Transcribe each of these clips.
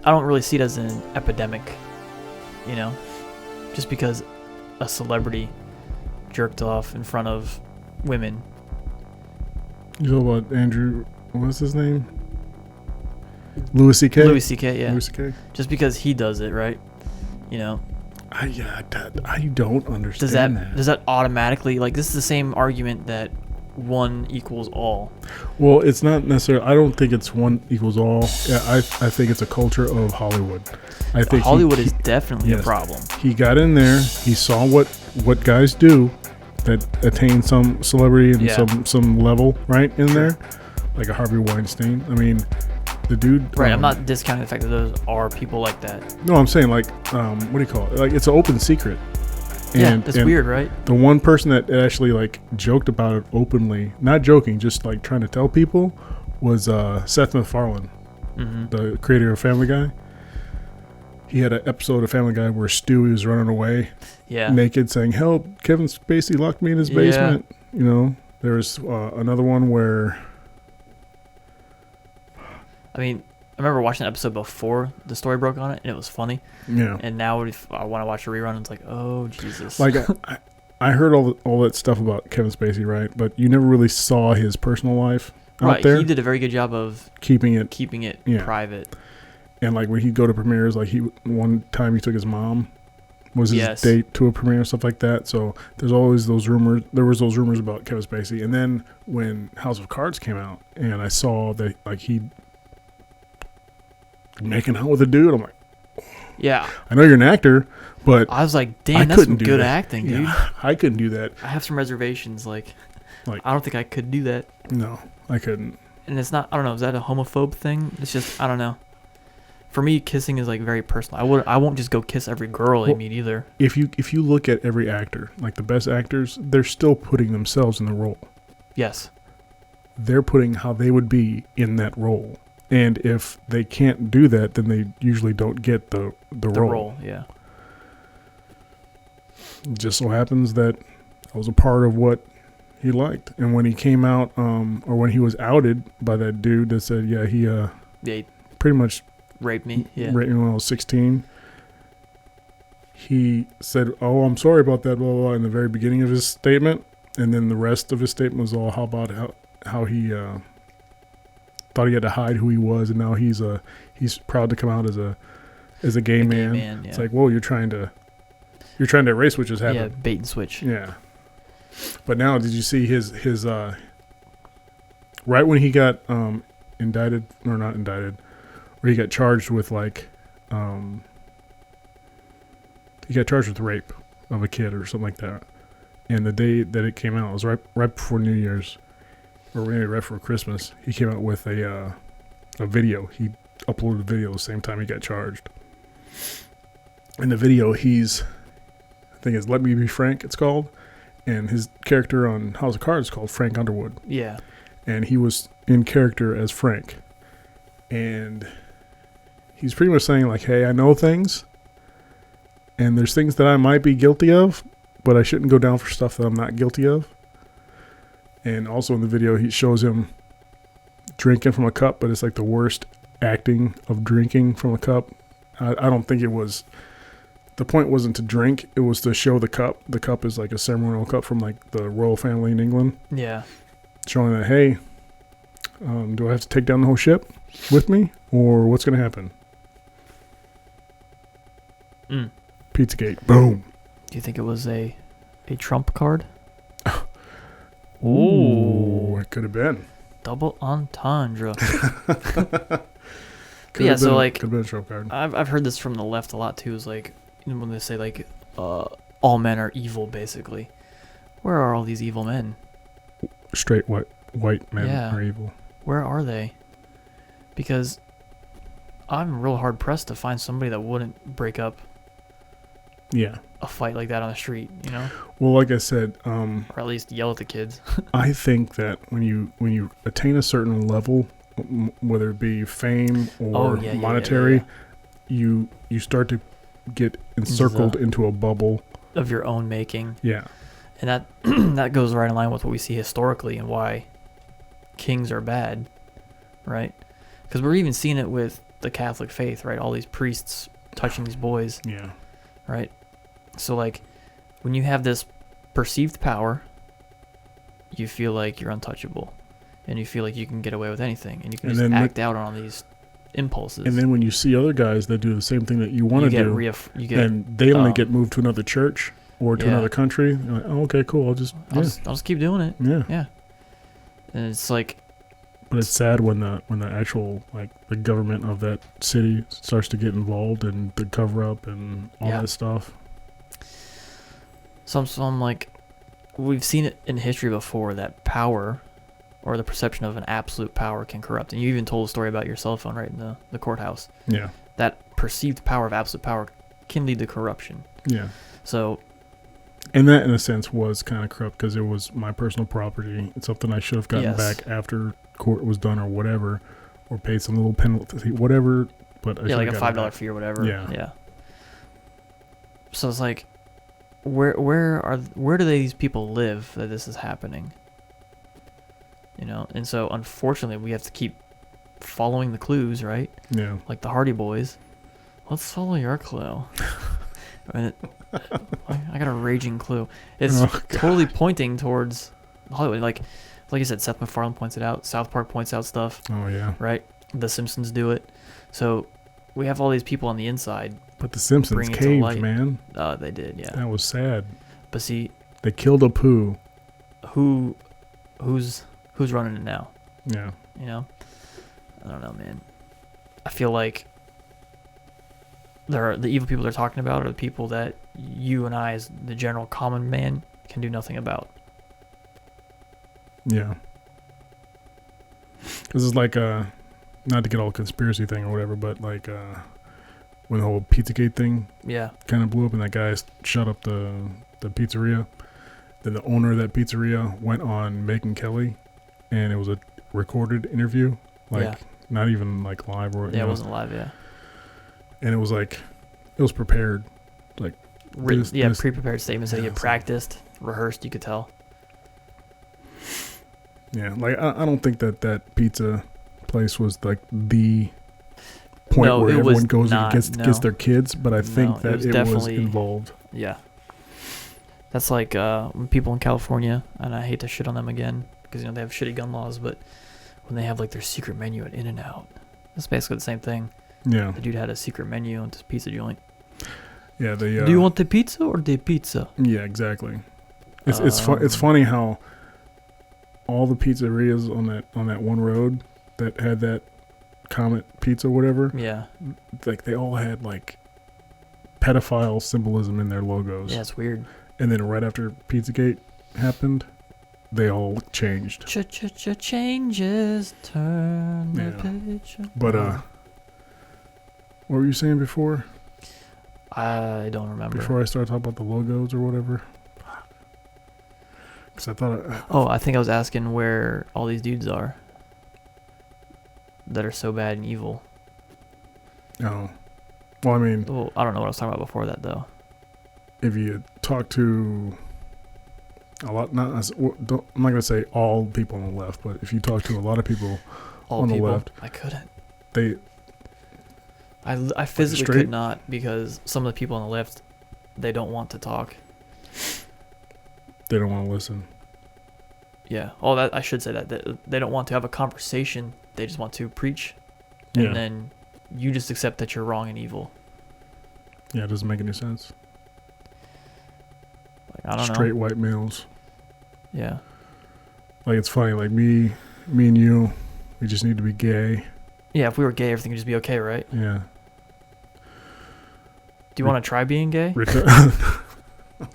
I don't really see it as an epidemic, you know, just because a celebrity jerked off in front of women. You know about Andrew? What's his name? Louis C.K. Louis C.K. Yeah. Louis C.K. Just because he does it, right? You know. I don't understand that. Does that automatically, like, this is the same argument that one equals all? Well, it's not necessarily. I don't think it's one equals all. Yeah, I think it's a culture of Hollywood. I think Hollywood is definitely a problem. He got in there. He saw what guys do that attain some celebrity and some level right in there, like a Harvey Weinstein. I mean, the dude. Right. I'm not discounting the fact that those are people like that. No, I'm saying like, what do you call it? Like, it's an open secret. And that's weird, right? The one person that actually like joked about it openly, not joking, just like trying to tell people, was Seth MacFarlane, the creator of Family Guy. He had an episode of Family Guy where Stewie was running away, naked, saying, "Help! Kevin Spacey locked me in his basement." You know, there was another one where. I mean, I remember watching the episode before the story broke on it, and it was funny. Yeah. And now if I want to watch a rerun, it's like, oh, Jesus. Like, I heard all that stuff about Kevin Spacey, right? But you never really saw his personal life out there. He did a very good job of keeping it private. And, like, when he'd go to premieres, like, one time he took his mom, was his date to a premiere and stuff like that. So there's always those rumors. There was those rumors about Kevin Spacey. And then when House of Cards came out, and I saw that, like, he making out with a dude, I'm like, yeah, I know you're an actor, but I was like, damn, that's some good acting, dude. Yeah, I couldn't do that. I have some reservations. Like, I don't think I could do that. No, I couldn't. And it's not. I don't know. Is that a homophobe thing? It's just, I don't know. For me, kissing is like very personal. I won't just go kiss every girl I meet either. If you look at every actor, like the best actors, they're still putting themselves in the role. Yes. They're putting how they would be in that role. And if they can't do that, then they usually don't get the role. Yeah. It just so happens that was a part of what he liked. And when he came out, or when he was outed by that dude that said, he pretty much raped me. Yeah. Raped me when I was 16. He said, "Oh, I'm sorry about that," blah, blah, blah, in the very beginning of his statement. And then the rest of his statement was all how he thought he had to hide who he was, and now he's proud to come out as a gay man. Yeah. It's like, whoa, you're trying to erase what just happened. Yeah, bait and switch. Yeah. But now, did you see his right when he got indicted, or not indicted, where he got charged with he got charged with rape of a kid or something like that. And the day that it came out, it was right before New Year's, or maybe right before Christmas. He came out with a video. He uploaded a video the same time he got charged. In the video, I think it's "Let Me Be Frank," it's called, and his character on House of Cards is called Frank Underwood. Yeah. And he was in character as Frank, and he's pretty much saying like, "Hey, I know things, and there's things that I might be guilty of, but I shouldn't go down for stuff that I'm not guilty of." And also in the video, he shows him drinking from a cup, but it's like the worst acting of drinking from a cup. I don't think it was. The point wasn't to drink; it was to show the cup. The cup is like a ceremonial cup from like the royal family in England. Yeah. Showing that, hey, do I have to take down the whole ship with me, or what's going to happen? Pizzagate. Boom. Do you think it was a trump card? Ooh, it could have been. Double entendre. Could have been a trump card. I've heard this from the left a lot too. Is like when they say like all men are evil, basically. Where are all these evil men? Straight white men are evil. Where are they? Because I'm real hard pressed to find somebody that wouldn't break up. Yeah. A fight like that on the street, you know? Well, like I said, or at least yell at the kids. I think that when you attain a certain level, whether it be fame or monetary, you start to get encircled into a bubble of your own making. Yeah. And that that goes right in line with what we see historically and why kings are bad, right? Because we're even seeing it with the Catholic faith, right? All these priests touching these boys, Yeah. right? So like, when you have this perceived power, you feel like you're untouchable, and you feel like you can get away with anything, and you can And just then act out on these impulses. And then when you see other guys that do the same thing that you want to do, you get and they only um, get moved to another church or to yeah. another country, you're like, oh, okay, cool. I'll just keep doing it. yeah. Yeah. And it's like, But it's sad when the actual like the government of that city starts to get involved in the cover up and all Yeah. that stuff. so I'm like, we've seen it in history before that power, or the perception of an absolute power, can corrupt. And you even told a story about your cell phone, right, in the courthouse. Yeah. That perceived power of absolute power can lead to corruption. Yeah. So And that, in a sense, was kind of corrupt because it was my personal property. It's something I should have gotten Yes. back after court was done or whatever, or paid some little penalty, whatever. But I yeah, should like have a gotten it $5 back. fee or whatever. Yeah. Yeah. So it's like, where do these people live that this is happening? You know, and so unfortunately we have to keep following the clues, right? Yeah. Like the Hardy Boys. Let's follow your clue. And I got a raging clue. It's Oh, God. totally pointing towards Hollywood. Like you said, Seth MacFarlane points it out. South Park points out stuff, Oh yeah. right? The Simpsons do it. So we have all these people on the inside. But the Simpsons Bring it to caved, light. man. They did, yeah. That was sad. But see, They killed a poo. who's running it now? Yeah. You know, I don't know, man. I feel like the evil people they're talking about are the people that you and I, as the general common man, can do nothing about. Yeah. This is like not to get all conspiracy thing or whatever, but like when the whole Pizzagate thing Yeah, kind of blew up and that guy shut up the pizzeria, then the owner of that pizzeria went on Megyn Kelly, and it was a recorded interview, like Yeah. not even like live or yeah, it wasn't live, yeah. and it was like it was prepared. This- this- Pre-prepared statements that he had Yeah, practiced, rehearsed. You could tell. Yeah, like I don't think that pizza place was like the point No, where it was everyone goes not, and gets their kids, but I think it that was it was definitely- involved. Yeah, that's like when people in California, and I hate to shit on them again because they have shitty gun laws, but when they have like their secret menu at In-N-Out, it's basically the same thing. Yeah, The dude had a secret menu at this pizza joint. yeah. They Do you want the pizza or the pizza? Yeah, exactly. It's funny how all the pizzerias on that one road that had that Comet Pizza, whatever, Yeah, like they all had like pedophile symbolism in their logos. yeah, it's weird. And then right after Pizzagate happened, they all changed. Changes turn the Yeah. page. But what were you saying before? I don't remember. Before I started talking about the logos or whatever. Because I thought, Oh, I think I was asking where all these dudes are that are so bad and evil. oh, well, I mean, Well, I don't know what I was talking about before that though. if you talk to a lot, I'm not gonna say all people on the left, but if you talk to a lot of people, All On the people. left. I couldn't. they I physically straight? could not because some of the people on the left, they don't want to talk. don't want to listen. Yeah. Oh, that I should say that they don't want to have a conversation. They just want to preach, and Yeah, then you just accept that you're wrong and evil. yeah, it doesn't make any sense. Like I don't Straight know. white males. Yeah. Like it's funny. Like me and you, we just need to be gay. Yeah. If we were gay, everything would just be okay, right? Yeah. Do you want to try being gay? Reti-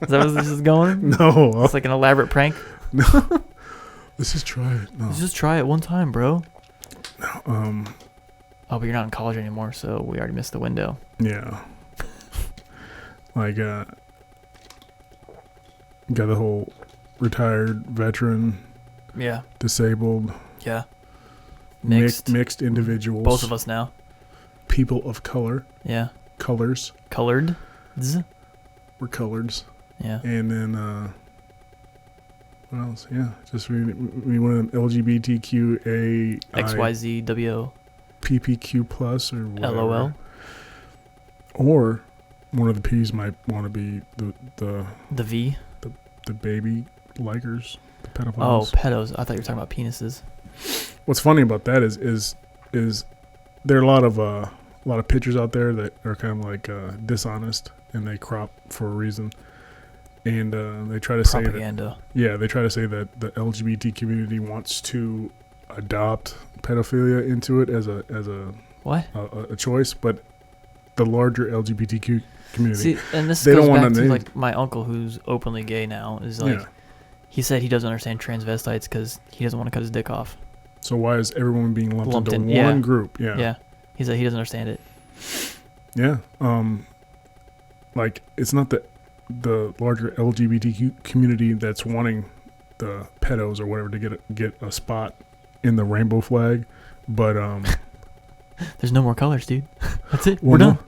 Is that where this is going? no, It's like an elaborate prank. let's just try it. No. Let's just try it one time, bro. Um. Oh, but you're not in college anymore, so we already missed the window. Yeah. Like, got the whole retired veteran, Yeah. disabled, Yeah. Mixed. mixed individuals, Both of us now. people of color, Yeah. colors, Colored. we're coloreds, Yeah. and then what else? Yeah, just we one of them LGBTQA XYZWO. PPQ plus or whatever. LOL. Or one of the P's might want to be the The V. the baby likers, the Oh, pedophiles. pedos. I thought you were talking about penises. What's funny about that is there are a lot of pictures out there that are kind of like dishonest and they crop for a reason, and they try to say that Propaganda. they try to say that the LGBT community wants to adopt pedophilia into it as a What? a choice, but the larger LGBTQ community, See, and this They goes don't wanna back to name- like my uncle who's openly gay now is like yeah. he said he doesn't understand transvestites because he doesn't want to cut his dick off. So why is everyone being lumped Lumped into in, yeah. one group? Yeah. Yeah. He said he doesn't understand it. Yeah. Like it's not the larger LGBTQ community that's wanting the pedos or whatever to get a spot in the rainbow flag, but There's no more colors, dude. That's it. well, We're done.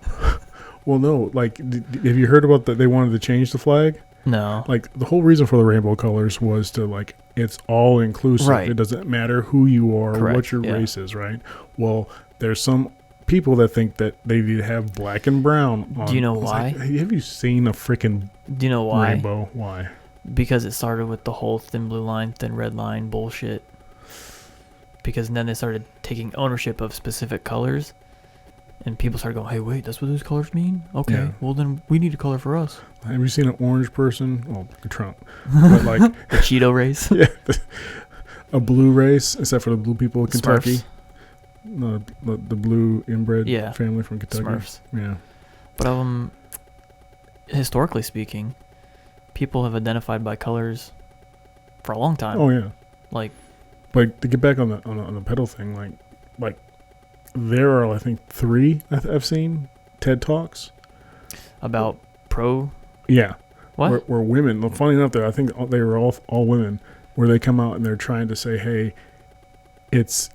well, no. Like, have you heard about that? They wanted to change the flag. No. Like the whole reason for the rainbow colors was to like it's all inclusive. Right. It doesn't matter who you are, Correct, what your yeah. race is, right? Well, there's some people that think that they need to have black and brown on. Do you know It's why? like, hey, have you seen a freaking Do you know why? rainbow? Why? Because it started with the whole thin blue line, thin red line bullshit. Because then they started taking ownership of specific colors. And people started going, hey, wait, that's what those colors mean? Okay, Yeah. well then we need a color for us. Have you seen an orange person? Well, Trump, but like The Cheeto race. yeah, a blue race, except for the blue people of Kentucky. Smurfs. No, the blue inbred Yeah. family from Kentucky. Smurfs. Yeah. But historically speaking, people have identified by colors for a long time. Oh yeah. Like, But to get back on the pedal thing, like there are I think 3 I've seen TED Talks. about pro. Yeah. What? Where women. Well, funny enough, I think they were all women. Where they come out and they're trying to say, hey, it's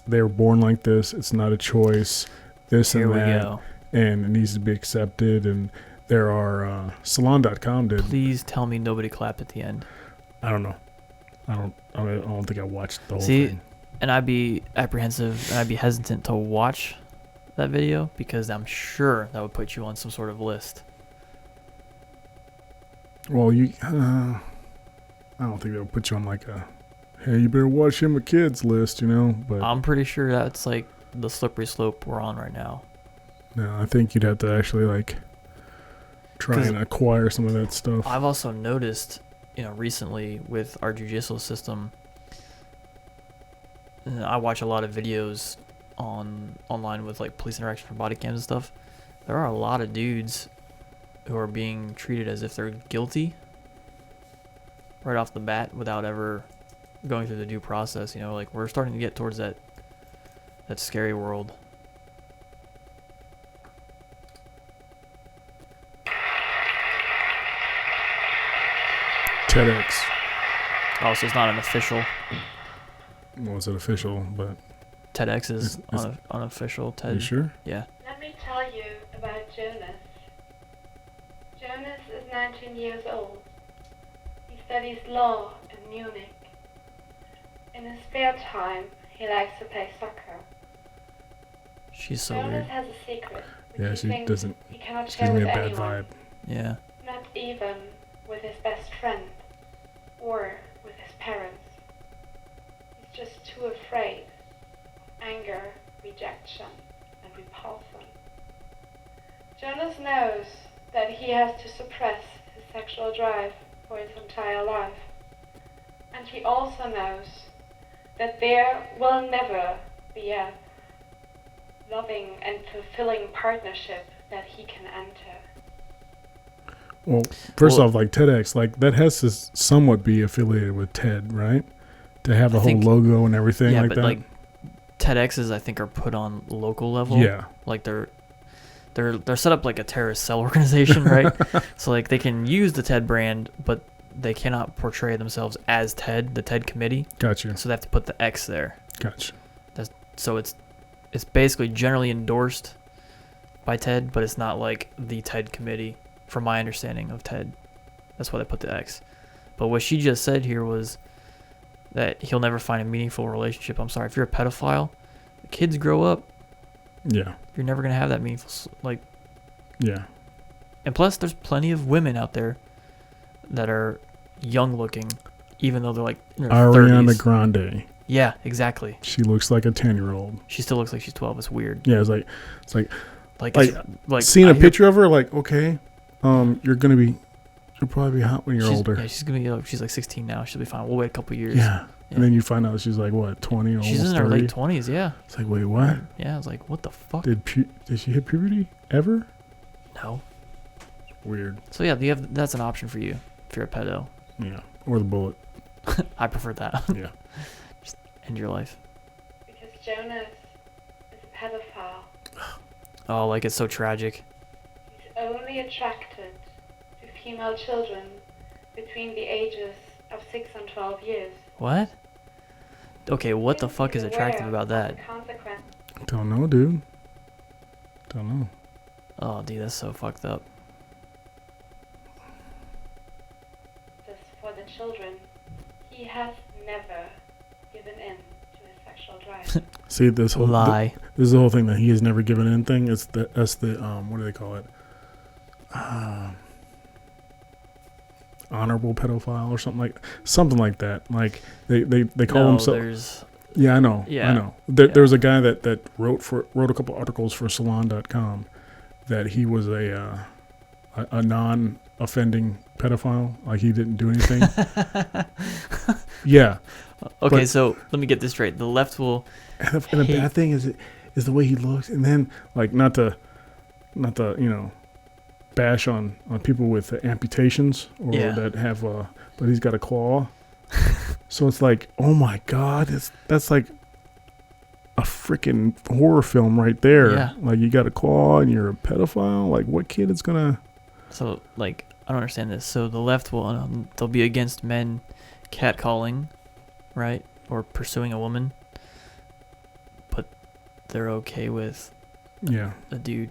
they were born like this. It's not a choice. This Here and we that, go. and it needs to be accepted. And there are Salon.com did. Please tell me nobody clapped at the end. I don't know. I don't think I watched the whole See, thing. and I'd be apprehensive and I'd be hesitant to watch that video because I'm sure that would put you on some sort of list. Well, I don't think they'll put you on like a, hey, you better watch him a kids list, you know. But I'm pretty sure that's like the slippery slope we're on right now. no, I think you'd have to actually like try 'Cause and acquire some of that stuff. I've also noticed, recently with our judicial system, I watch a lot of videos online with like police interaction for body cams and stuff. There are a lot of dudes who are being treated as if they're guilty right off the bat without ever going through the due process. Like we're starting to get towards that scary world. TEDx. Oh, so it's not an official. Well, it's an official, but TEDx is It's- unofficial. are TED. you sure? Yeah. Let me tell you about Jonas. Jonas is 19 years old. He studies law in Munich. In his spare time, he likes to play soccer. She's so Jonas weird. has a secret which Yeah, he she thinks doesn't. he cannot She share gives me with a bad anyone, vibe. Yeah. not even with his best friend or with his parents. He's just too afraid of anger, rejection, and repulsion. Jonas knows that he has to suppress his sexual drive for his entire life. And he also knows that there will never be a loving and fulfilling partnership that he can enter. Well, first Well- off, like TEDx, like that has to somewhat be affiliated with TED, right? To have I the whole think- logo and everything Yeah, like but that. like TEDx's, I think, are put on local level. Yeah. Like they're set up like a terrorist cell organization, right? So like they can use the TED brand, but they cannot portray themselves as TED, the TED committee. Gotcha. So they have to put the X there. Gotcha. So it's basically generally endorsed by TED, but it's not like the TED committee, from my understanding of TED. That's why they put the X. But what she just said here was that he'll never find a meaningful relationship. I'm sorry, if you're a pedophile, the kids grow up, Yeah. You're never gonna have that meaningful Yeah. and plus there's plenty of women out there that are young looking, even though they're like in their Ariana 30s. Grande. Yeah, exactly. She looks like a 10-year-old. She still looks like she's 12. It's weird. Yeah, it's like Like, Like, like seeing I a hear- picture of her, like, okay, you'll probably be hot when you're she's, older. Yeah, she's gonna be. She's like 16 now. She'll be fine. We'll wait a couple years. Yeah. Yeah. And then you find out she's like, what, 20 or She's almost in her 30? late 20s. Yeah. It's like, wait, what? Yeah. I was like, what the fuck? Did she hit puberty ever? No. Weird. So yeah, that's an option for you if you're a pedo. Yeah. Or the bullet. I prefer that. Yeah. Just end your life. Because Jonas is a pedophile. Oh, like it's so tragic. He's only attracted to female children between the ages of 6 and 12 years. What? Okay, what the He's fuck is attractive aware about that? of the consequences Don't know, dude. Don't know. Oh, dude, that's so fucked up. for the children. He has never given in to his sexual drive. See, this whole Lie. this is the whole thing that he has never given in thing. That's the what do they call it? Honorable pedophile or something like that. Like they call No, themselves. there's Yeah, I know. Yeah. I know. There Yeah. was a guy that wrote a couple articles for Salon.com that he was a non-offending pedophile. Like he didn't do anything. Yeah. okay. but- So let me get this straight. The left will. And the Hate- bad thing is the way he looks. And then like not to bash on people with amputations or Yeah. that have but he's got a claw. So it's like, oh my god, that's like a freaking horror film right there. Yeah. Like you got a claw and you're a pedophile. Like what kid is gonna? So like I don't understand this. So the left will they'll be against men catcalling, right, or pursuing a woman, but they're okay with Yeah. a dude.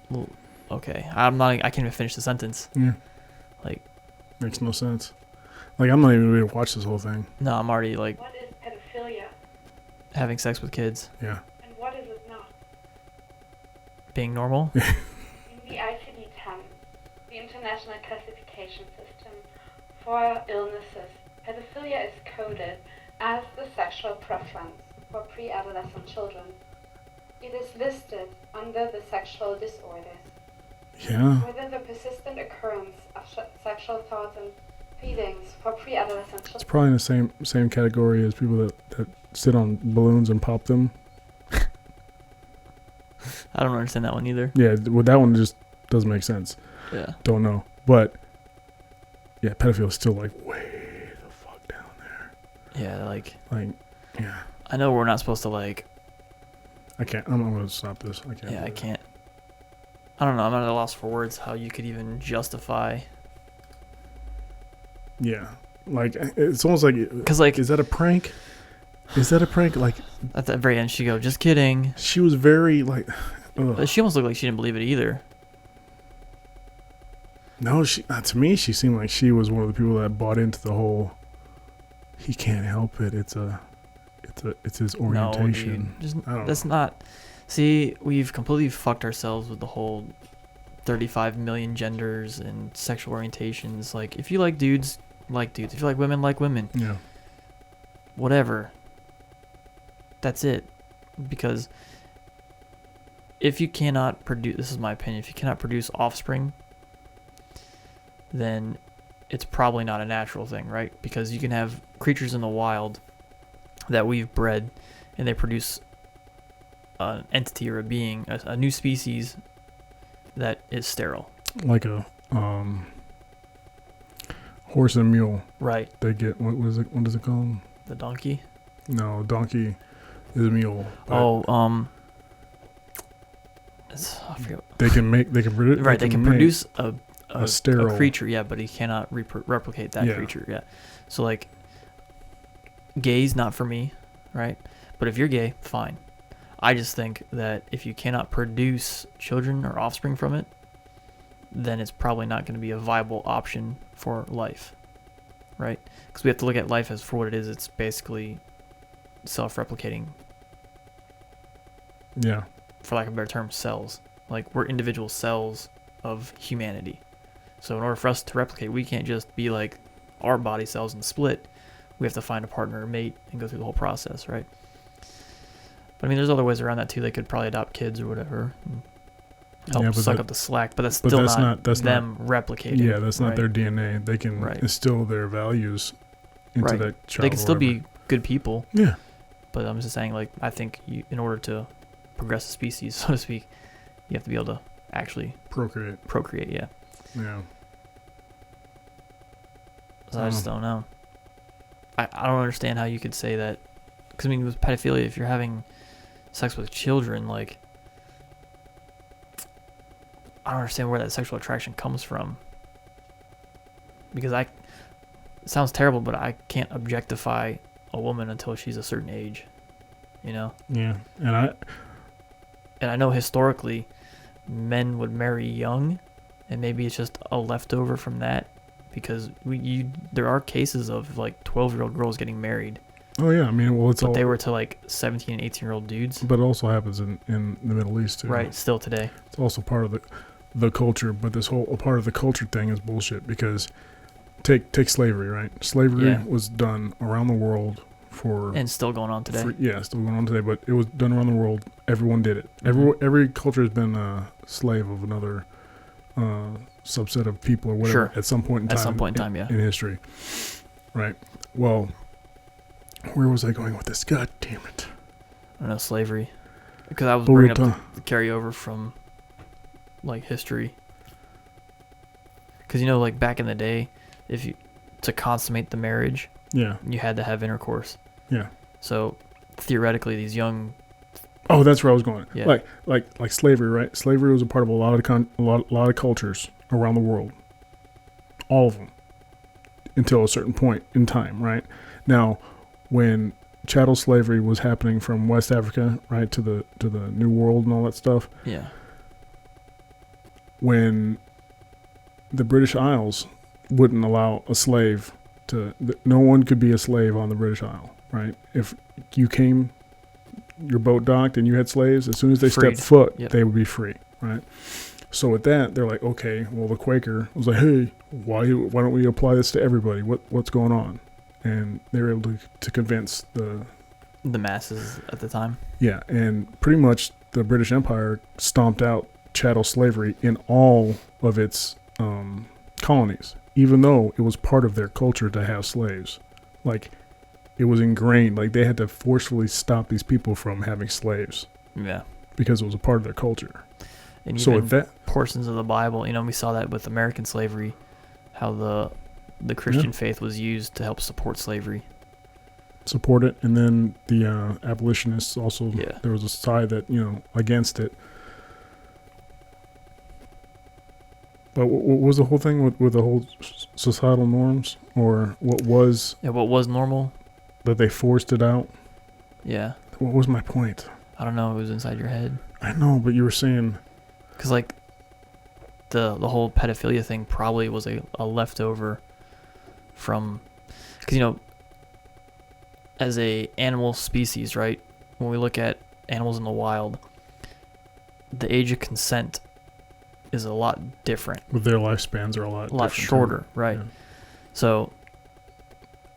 Well, okay, I can't even finish the sentence. Yeah. Like, Makes no sense. Like I'm not even able to watch this whole thing. no, I'm already like What is pedophilia having sex with kids, Yeah. and what is it not? being normal. In the ICD-10, the International Classification System for Illnesses, pedophilia is coded as the sexual preference for pre-adolescent children. It is listed under the sexual disorders, Yeah. whether the persistent occurrence of sexual thoughts and feelings for pre-adolescent It's children. probably in the same category as people that sit on balloons and pop them. I don't understand that one either. Yeah. Well, that one just doesn't make sense. Yeah. Don't know. But yeah, pedophile's still like way the fuck down there. Yeah, like Like, yeah. I know we're not supposed to like. I can't. I'm gonna stop this. I can't. Yeah, do I it. can't. I don't know. I'm at a loss for words how you could even justify. Yeah. Like it's almost like. Because like Is that a prank? Is that a prank? Like at the very end, she go, "Just kidding." she was very like. But she almost looked like she didn't believe it either. No, to me she seemed like she was one of the people that bought into the whole. He can't help it. It's his orientation. No, dude. Just, I don't that's know. not. See, we've completely fucked ourselves with the whole 35 million genders and sexual orientations. Like, if you like dudes, like dudes. If you like women, Yeah. whatever. That's it. Because if you cannot produce, this is my opinion, if you cannot produce offspring, then it's probably not a natural thing, right? Because you can have creatures in the wild that we've bred and they produce an entity or a being, a new species that is sterile. Like a horse and mule. Right. They get what is it? What is it called? The donkey. No, donkey is a mule. but I forget. They can produce. Right, they can produce a sterile creature, yeah, but he cannot replicate that Yeah. creature, yeah. So like, gay's not for me, right? But if you're gay, fine. I just think that if you cannot produce children or offspring from it, then it's probably not going to be a viable option for life, right? Because we have to look at life as for what it is. It's basically self-replicating Yeah. for lack of a better term, cells. Like, we're individual cells of humanity. So in order for us to replicate, we can't just be like our body cells and split. We have to find a partner or mate and go through the whole process, right? But I mean, there's other ways around that too. They could probably adopt kids or whatever, and help Yeah, but suck that- up the slack. But that's but still that's not, not- that's them replicating. Yeah, that's not right? their DNA. They can Right. instill their values into Right. that child. They can or still whatever. be good people. Yeah. But I'm just saying, like, I think in order to progress a species, so to speak, you have to be able to actually procreate. Yeah. Yeah. So I just don't know. I don't understand how you could say that. Because, I mean, with pedophilia, if you're having sex with children, like, I don't understand where that sexual attraction comes from. Because it sounds terrible, but I can't objectify a woman until she's a certain age, you know? Yeah. And And I know historically men would marry young, and maybe it's just a leftover from that, because there are cases of like 12-year-old girls getting married, oh yeah, I mean, well, it's but all. they were to like 17 and 18-year-old dudes. But it also happens in the Middle East too. Right, still today. It's also part of the culture, but this whole a part of the culture thing is bullshit because take slavery, right? Slavery Yeah. was done around the world for And still going on today. still going on today, but it was done around the world. Everyone did it. Mhm. Every culture has been a slave of another subset of people or whatever Sure. at some point in time. At some point in time, yeah. in history, right? Well, where was I going with this? God damn it! I don't know, slavery. Because I was But we're bringing up ta- the carryover from like history. Because, you know, like back in the day, to consummate the marriage, Yeah, you had to have intercourse. yeah. So theoretically, these young, Oh, that's where I was going. Yeah. Like slavery, right? Slavery was a part of a lot of cultures around the world. All of them, until a certain point in time, right? Now, when chattel slavery was happening from West Africa, right, to the New World and all that stuff, yeah, when the British Isles wouldn't allow a slave no one could be a slave on the British Isle, right? If you came, your boat docked and you had slaves, as soon as they Freed. stepped foot, Yep. they would be free, right? So with that, they're like, okay, well, the Quaker was like, hey, why don't we apply this to everybody? What's going on? And they were able to convince the masses at the time. yeah, and pretty much the British Empire stomped out chattel slavery in all of its colonies, even though it was part of their culture to have slaves. Like, it was ingrained. Like, they had to forcefully stop these people from having slaves Yeah. because it was a part of their culture. And So even with that, portions of the Bible, you know, we saw that with American slavery, how the Christian faith was used to help support slavery. support it, and then the abolitionists also. Yeah. There was a side that against it. But what was the whole thing with the whole societal norms, or what was Yeah, what was normal? that they forced it out? Yeah. What was my point? I don't know. It was inside your head. I know, but you were saying Because, like, the whole pedophilia thing probably was a leftover from... Because, as a animal species, right? When we look at animals in the wild, the age of consent is a lot different. with their lifespans are a lot different, too. shorter, right? Yeah. So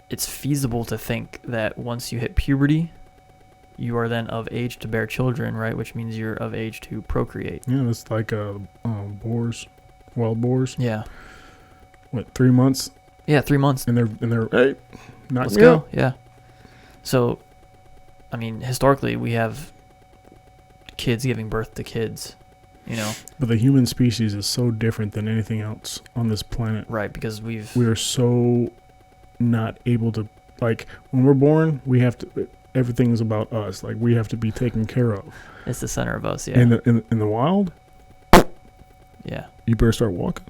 it's feasible to think that once you hit puberty, you are then of age to bear children, right? Which means you're of age to procreate. Yeah, that's like boars, wild boars. Yeah. What, 3 months, Yeah, 3 months. and they're hey, knock Let's me go. out. Yeah. So, I mean, historically, we have kids giving birth to kids, But the human species is so different than anything else on this planet. right? Because We are so not able to, like, when we're born, we have to. Everything's about us. Like, we have to be taken care of. it's the center of us. Yeah. In the wild, yeah. you better start walking.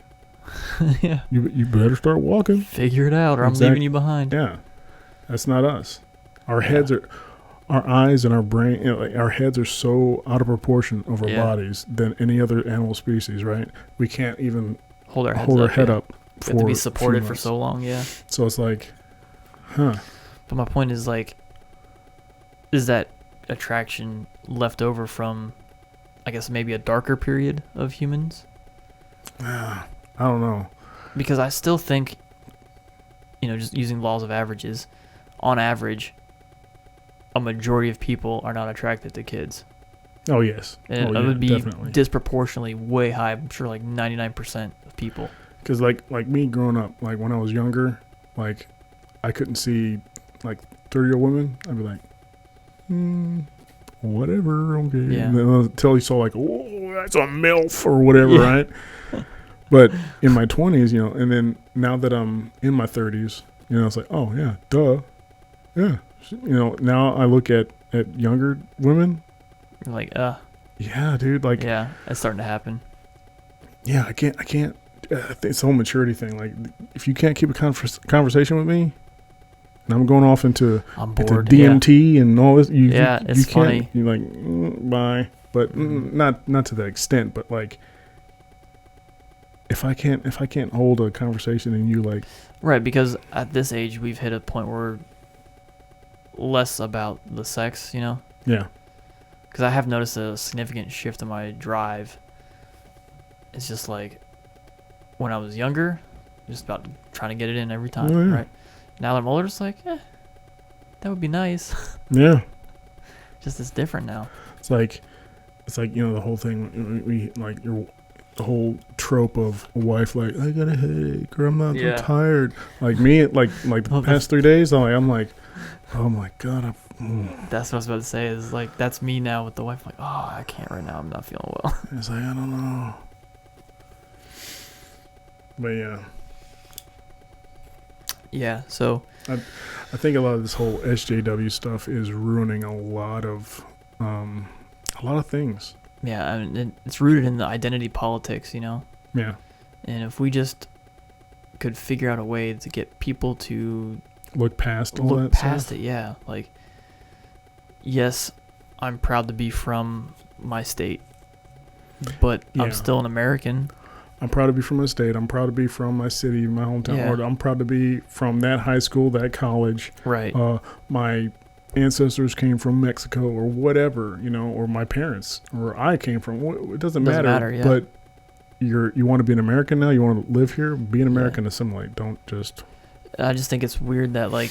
Yeah. You better start walking. Figure it out, or I'm leaving you behind. Yeah, that's not us. Our heads are, our eyes and our brain. Like, our heads are so out of proportion of our Yeah. bodies than any other animal species. Right? We can't even Hold our heads hold our up. head yeah. up. We have to be a few supported for months. so long. Yeah. So it's like, huh? But my point is, like, is that attraction left over from, I guess, maybe a darker period of humans. I don't know. Because I still think, just using laws of averages, on average, a majority of people are not attracted to kids. Oh, yes. And oh, it yeah, would be definitely. disproportionately way high. I'm sure like 99% of people. Because, like me growing up, like, when I was younger, like, I couldn't see, like, 30-year-old women. I'd be like, whatever, okay. Yeah. And then until you saw, like, oh, that's a MILF or whatever, Yeah. right? But in my 20s, and then now that I'm in my 30s, it's like, oh, yeah, duh. Yeah. Now I look at younger women. You're like, Yeah, dude. Like, yeah, it's starting to happen. yeah, I can't. I think it's the whole maturity thing. Like, if you can't keep a conversation with me, and I'm going off into I'm into bored. DMT and all this, Yeah, you it's can't. funny. You're like, bye. But not to that extent. But like, if I can't hold a conversation and you like, Right, because at this age, we've hit a point where we're less about the sex, yeah, Because I have noticed a significant shift in my drive. It's just like when I was younger, just about trying to get it in every time, Oh, yeah. right? Now that I'm older, it's like, that would be nice. yeah. Just it's different now. It's like the whole thing. We like the whole trope of a wife like, I got a headache or I'm Yeah. tired. Like me, like the past 3 days, I'm like, oh my god, That's what I was about to say. Is like that's me now with the wife. Like, oh, I can't right now. I'm not feeling well. it's like, I don't know. But yeah, Yeah. So I think a lot of this whole SJW stuff is ruining a lot of things. yeah, I mean, it's rooted in the identity politics, Yeah, And if we just could figure out a way to get people to look past all look that past stuff. it, yeah. Like, yes, I'm proud to be from my state, but Yeah. I'm still an American. I'm proud to be from my state. I'm proud to be from my city, my hometown. Yeah. Or I'm proud to be from that high school, that college. Right. My ancestors came from Mexico or whatever, or my parents, or I came from. It doesn't matter. Yeah. But you want to be an American now. You want to live here. Be an American. Assimilate. Don't just. I just think it's weird that, like,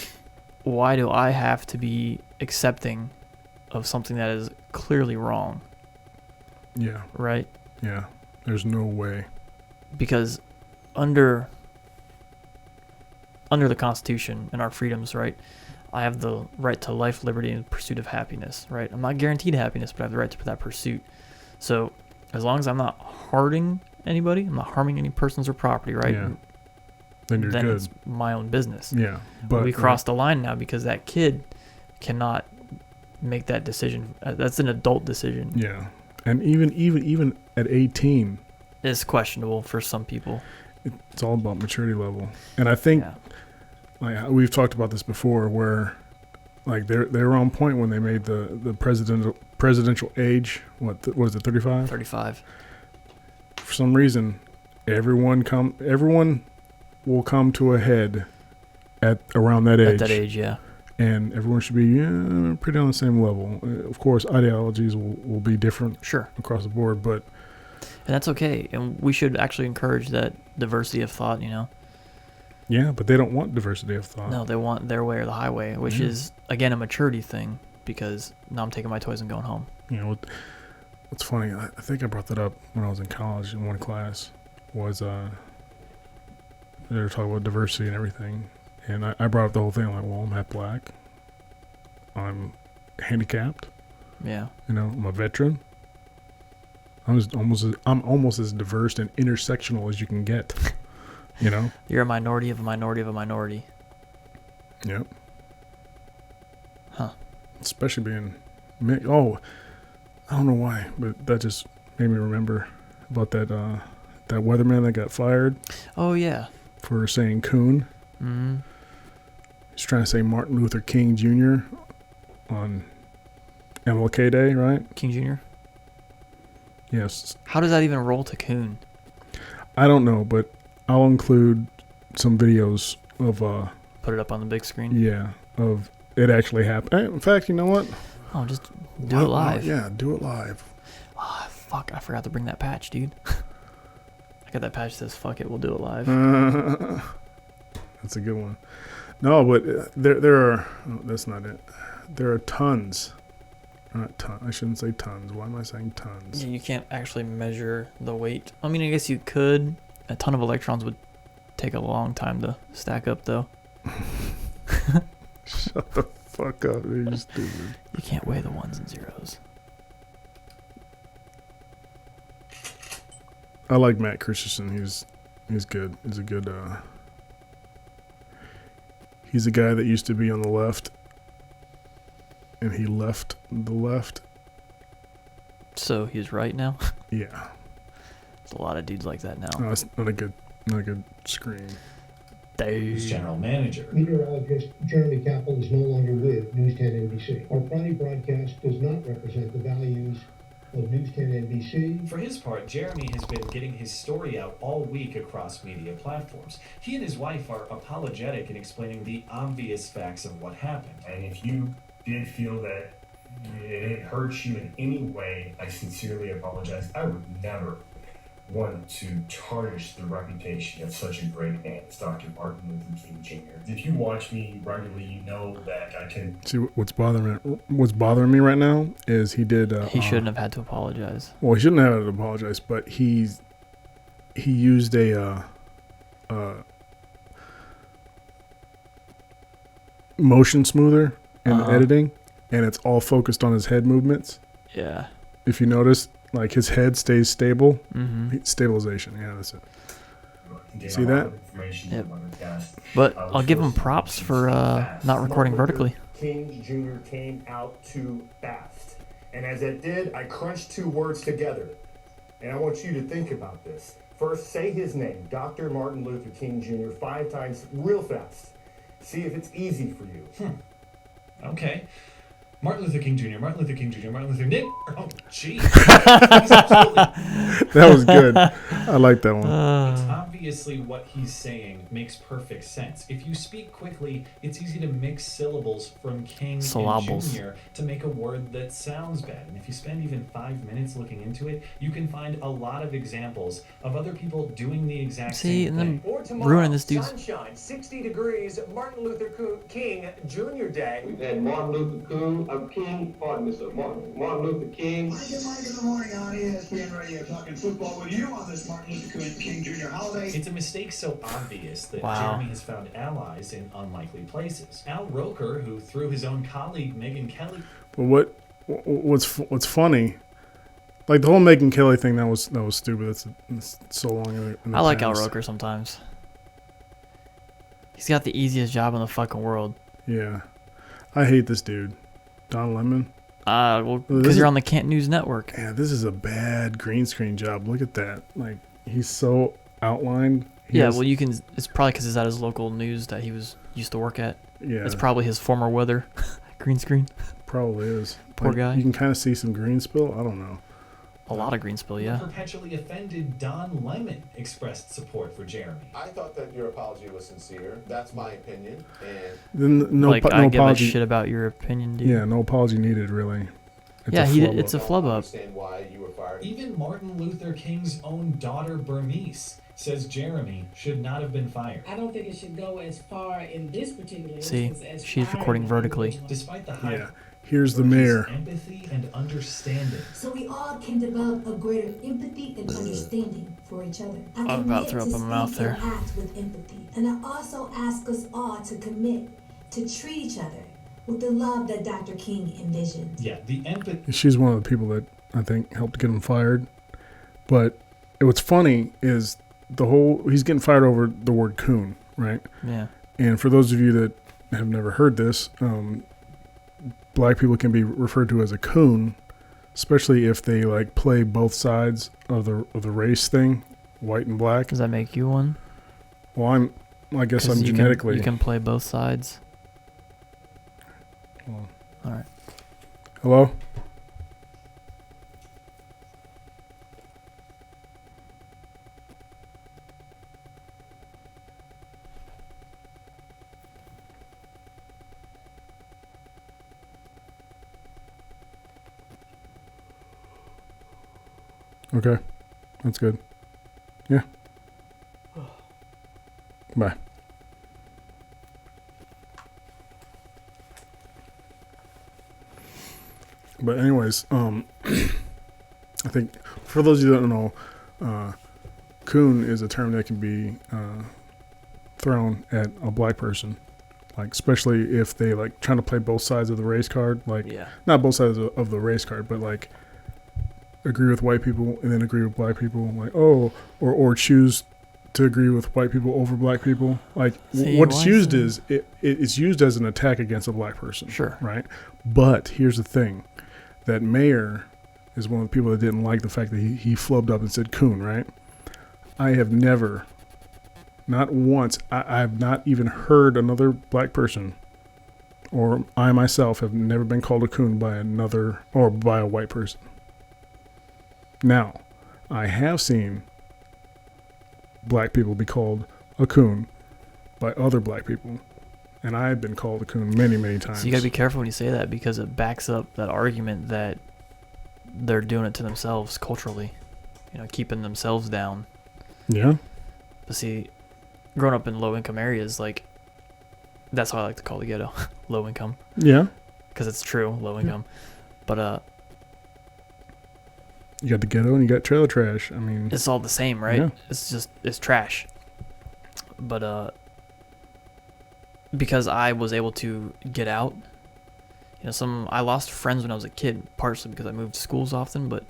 why do I have to be accepting of something that is clearly wrong, Yeah. right? Yeah. There's no way. Because under the Constitution and our freedoms, right, I have the right to life, liberty, and pursuit of happiness, right? I'm not guaranteed happiness, but I have the right to that pursuit. So as long as I'm not hurting anybody, I'm not harming any persons or property, right? Yeah. Then you're then good. it's my own business. Yeah. But But we crossed the line now because that kid cannot make that decision. That's an adult decision. Yeah. And even at 18, It's questionable for some people. it's all about maturity level. And I think. Yeah. Like we've talked about this before, where like they were on point when they made the presidential age. What was it, 35? 35. For some reason, everyone will come to a head at around that age. At that age, yeah. And everyone should be pretty on the same level. Of course, ideologies will be different Sure. across the board, but And that's okay. And we should actually encourage that diversity of thought, yeah, but they don't want diversity of thought. No, they want their way or the highway, which Yeah. is, again, a maturity thing because now I'm taking my toys and going home. What's funny, I think I brought that up when I was in college in one class, was they were talking about diversity and everything. And I brought up the whole thing, like, well, I'm half black. I'm handicapped. Yeah. I'm a veteran. I'm almost as diverse and intersectional as you can get. You're a minority of a minority of a minority. Yep. Huh. Especially being, I don't know why, but that just made me remember about that weatherman that got fired Oh, yeah. for saying coon. Mm-hmm. He's trying to say Martin Luther King Jr. on MLK Day, right? King Jr.? Yes. How does that even roll to coon? I don't know, but I'll include some videos of Put it up on the big screen? of it actually happened. In fact, you know what? Oh, just do it live. Yeah, do it live. Ah, fuck, I forgot to bring that patch, dude. I got that patch that says, fuck it, we'll do it live. That's a good one. No, but there are. Oh, that's not it. There are tons. Not ton. I shouldn't say tons. Why am I saying tons? Yeah, you can't actually measure the weight. I mean, I guess you could. A ton of electrons would take a long time to stack up, though. Shut the fuck up, dude. You're stupid. You can't weigh the ones and zeros. I like Matt Christensen. He's good. He's a guy that used to be on the left, and he left the left. So he's right now. Yeah. There's a lot of dudes like that now. No, it's not a good screen. Who's general manager. Meteorologist Jeremy Capel is no longer with News 10 NBC. Our Friday broadcast does not represent the values of News 10 NBC. For his part, Jeremy has been getting his story out all week across media platforms. He and his wife are apologetic in explaining the obvious facts of what happened. And if you did feel that it hurts you in any way, I sincerely apologize. I would never want to tarnish the reputation of such a great man as Dr. Martin Luther King Jr. If you watch me regularly, you know that I can See what's bothering me right now is he did. He shouldn't have had to apologize. Well, he shouldn't have to apologize, but he used a motion smoother in the editing, and it's all focused on his head movements. Yeah. If you notice, like his head stays stable. Mm-hmm. Stabilization. Yeah, that's it. get See a lot that? of information Yep. on the cast. But I'll give him props for not recording vertically. King Jr. came out too fast. And as it did, I crunched two words together. And I want you to think about this. First, say his name, Dr. Martin Luther King Jr., 5 times real fast. See if it's easy for you. Okay. Martin Luther King Jr., Martin Luther King Jr., Martin Luther Nick. Oh, jeez. That was good. I like that one. It's obviously what he's saying makes perfect sense. If you speak quickly, it's easy to mix syllables from King Syllables. and Jr. to make a word that sounds bad. And if you spend even 5 minutes looking into it, you can find a lot of examples of other people doing the exact See, same and thing. then Or tomorrow, ruining this dude's. sunshine, 60 degrees, Martin Luther King Jr. Day. We've had Martin Luther King, pardon me, sir, Martin Luther King. Mike in the morning on ESPN Radio, talking football with you on this Martin Luther King Jr. holiday. It's a mistake so obvious that Wow. Jeremy has found allies in unlikely places. Al Roker, who threw his own colleague Megyn Kelly. But what's funny, like the whole Megyn Kelly thing, that was stupid. That's so long in the I like Al past. Roker sometimes. He's got the easiest job in the fucking world. Yeah, I hate this dude, Don Lemon. Well, This because is- you're on the Can't News Network. Yeah, this is a bad green screen job. Look at that. Like he's so outlined. He Yeah, has- well, you can. It's probably because it's at his local news that he used to work at. yeah, It's probably his former weather green screen. probably is. Poor Like, guy. You can kind of see some green spill. I don't know. A lot of green spill, yeah. Perpetually offended Don Lemon expressed support for Jeremy. I thought that your apology was sincere. That's my opinion. And Then no, Like, no I give a apology. shit about your opinion, dude. Yeah, no apology needed. Really. It's Yeah, a he did- flub it's up. a flub I up. understand why you were fired. Even Martin Luther King's own daughter Bernice says Jeremy should not have been fired. I don't think it should go as far in this particular See, instance as she's firing recording an vertically. individual. Despite the hype, Yeah. Here's the his mayor. empathy and understanding. So we all can develop a greater empathy and understanding for each other. I I'm about commit to throw up to in my mouth speak and there. act with empathy. And I also ask us all to commit to treat each other with the love that Dr. King envisioned. Yeah, the empathy. She's one of the people that I think helped get him fired. But what's funny is he's getting fired over the word coon, right? Yeah. And for those of you that have never heard this, black people can be referred to as a coon, especially if they like play both sides of the race thing, white and black. Does that make you one? Well, I guess 'Cause I'm you genetically. you can play both sides. Hold on. All right. Hello? Okay. That's good. Yeah. Bye. But anyways, I think for those of you that don't know, coon is a term that can be thrown at a black person, like especially if they like trying to play both sides of the race card, like not both sides of the race card, but like agree with white people and then agree with black people, like or choose to agree with white people over black people. Like what's used is it's used as an attack against a black person, Sure. right? But here's the thing. That mayor is one of the people that didn't like the fact that he flubbed up and said coon, right? I have never, not once, I have not even heard another black person, or I myself have never been called a coon by another, or by a white person. Now, I have seen black people be called a coon by other black people. And I've been called a coon many, many times. So you gotta be careful when you say that, because it backs up that argument that they're doing it to themselves culturally, keeping themselves down. Yeah. But see, growing up in low income areas, like, that's how I like to call the ghetto, low income. Yeah. Because it's true, low income. But you got the ghetto and you got trailer trash. I mean, it's all the same, right? Yeah. It's trash. But because I was able to get out, I lost friends when I was a kid, partially because I moved schools often, but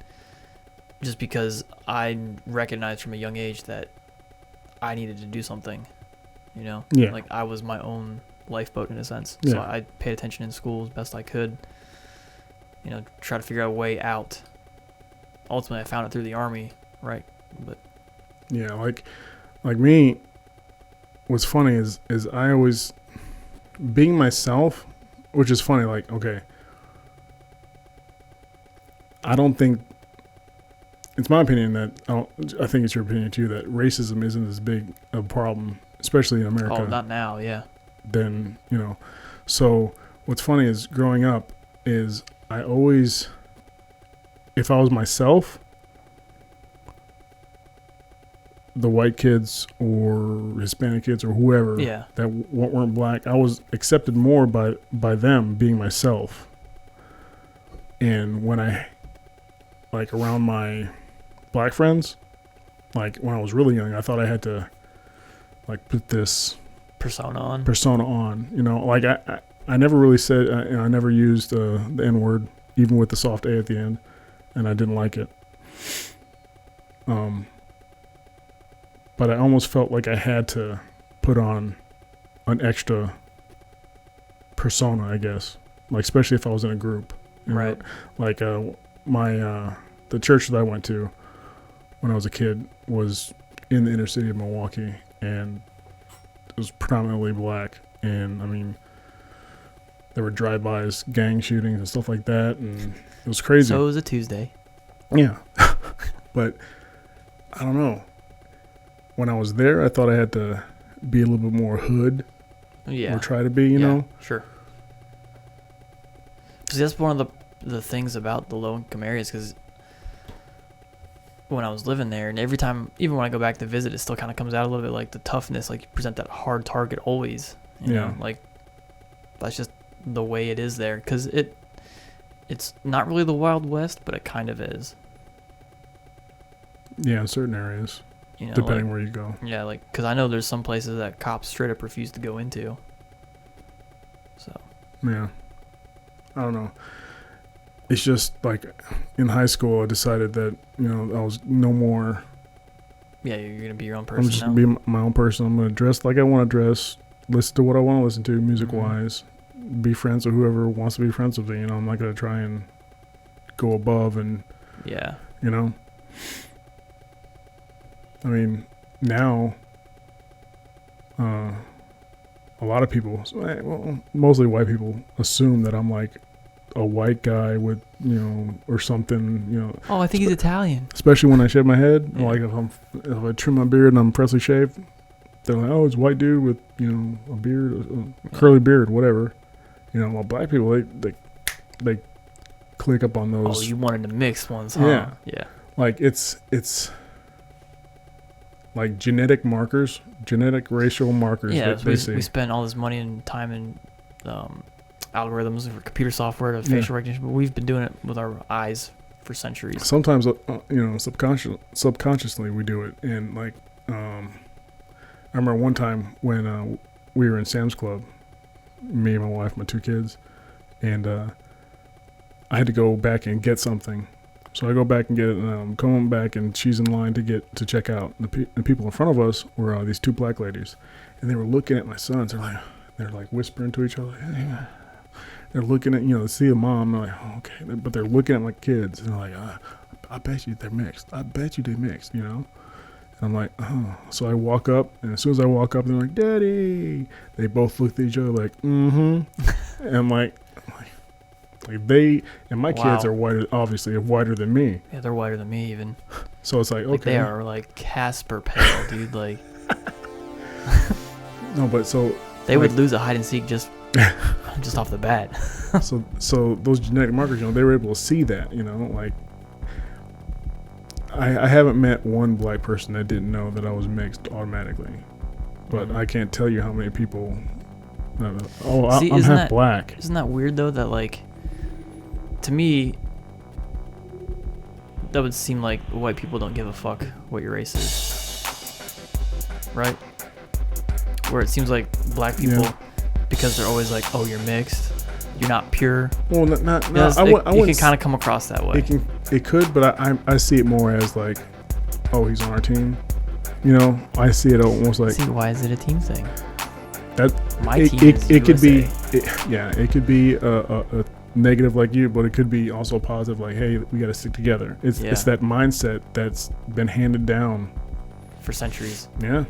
just because I recognized from a young age that I needed to do something, Yeah. like I was my own lifeboat in a sense. Yeah. So I paid attention in school as best I could, try to figure out a way out. Ultimately, I found it through the Army, right? But yeah, like me, what's funny is I always, being myself, which is funny, like, okay, I don't think, it's my opinion that, I think it's your opinion too, that racism isn't as big a problem, especially in America. Oh, not now, yeah. Then, so what's funny is growing up is I always, if I was myself, the white kids or Hispanic kids or whoever that weren't black, I was accepted more by them being myself. And when I, like, around my black friends, like when I was really young, I thought I had to, like, put this persona on. Like I never really said, I never used the N-word, even with the soft A at the end, and I didn't like it. But I almost felt like I had to put on an extra persona, I guess. Like, especially if I was in a group. Right. Like, the church that I went to when I was a kid was in the inner city of Milwaukee, and it was predominantly black. And, I mean, there were drive-bys, gang shootings and stuff like that, and it was crazy. So it was a Tuesday. Yeah. But, I don't know. When I was there, I thought I had to be a little bit more hood. Yeah. Or try to be, you know? Sure. See, that's one of the things about the low-income areas, because when I was living there, and every time, even when I go back to visit, it still kind of comes out a little bit like the toughness, like you present that hard target always. You know? Like, that's just the way it is there, because it's not really the Wild West, but it kind of is. Yeah, in certain areas. Depending where you go. Yeah, like, because I know there's some places that cops straight up refuse to go into. So. Yeah. I don't know. It's just, like, in high school, I decided that, I was no more. Yeah, you're going to be your own person. I'm just going to be my own person. I'm going to dress like I want to dress, listen to what I want to listen to music-wise, be friends with whoever wants to be friends with me. I'm not going to try and go above and, I mean, now, a lot of people, well, mostly white people, assume that I'm like a white guy with, or something, Oh, I think he's Italian. Especially when I shave my head. Yeah. Like if I trim my beard and I'm freshly shaved, they're like, oh, it's a white dude with, a beard, a curly beard, whatever. While black people, they click up on those. Oh, you wanted to mix ones, huh? Yeah. like it's like genetic markers, genetic racial markers Yeah, that they see. we spend all this money and time and algorithms for computer software to facial recognition, but we've been doing it with our eyes for centuries. Sometimes, subconsciously we do it. And like, I remember one time when we were in Sam's Club, me and my wife, my 2 kids, and I had to go back and get something. So I go back and get it, and I'm coming back, and she's in line to check out. And the people in front of us were these 2 black ladies, and they were looking at my sons. They're like whispering to each other. Hey. They're looking at, they see a mom. They're like, oh, okay, but they're looking at my kids, and they're like, I bet you they're mixed. I bet you they're mixed. And I'm like, oh. So I walk up, and as soon as I walk up, they're like, Daddy. They both look at each other like, mm-hmm. And I'm like they and my kids are whiter, obviously whiter than me. Yeah, they're whiter than me even. So it's like, okay. Like they are like Casper pale, dude. Like no, but so they would lose a hide and seek just off the bat. so those genetic markers, they were able to see that, like I haven't met one black person that didn't know that I was mixed automatically, but I can't tell you how many people. I'm half black. Isn't that weird though? That like, to me, that would seem like white people don't give a fuck what your race is, right? Where it seems like black people, because they're always like, "Oh, you're mixed, you're not pure." Well, not. It can kind of come across that way. It could, but I see it more as like, "Oh, he's on our team." I see it almost like. See, why is it a team thing? That my team is it could USA. it could be a negative like you, but it could be also positive like, hey, we got to stick together. It's that mindset that's been handed down for centuries. Yeah.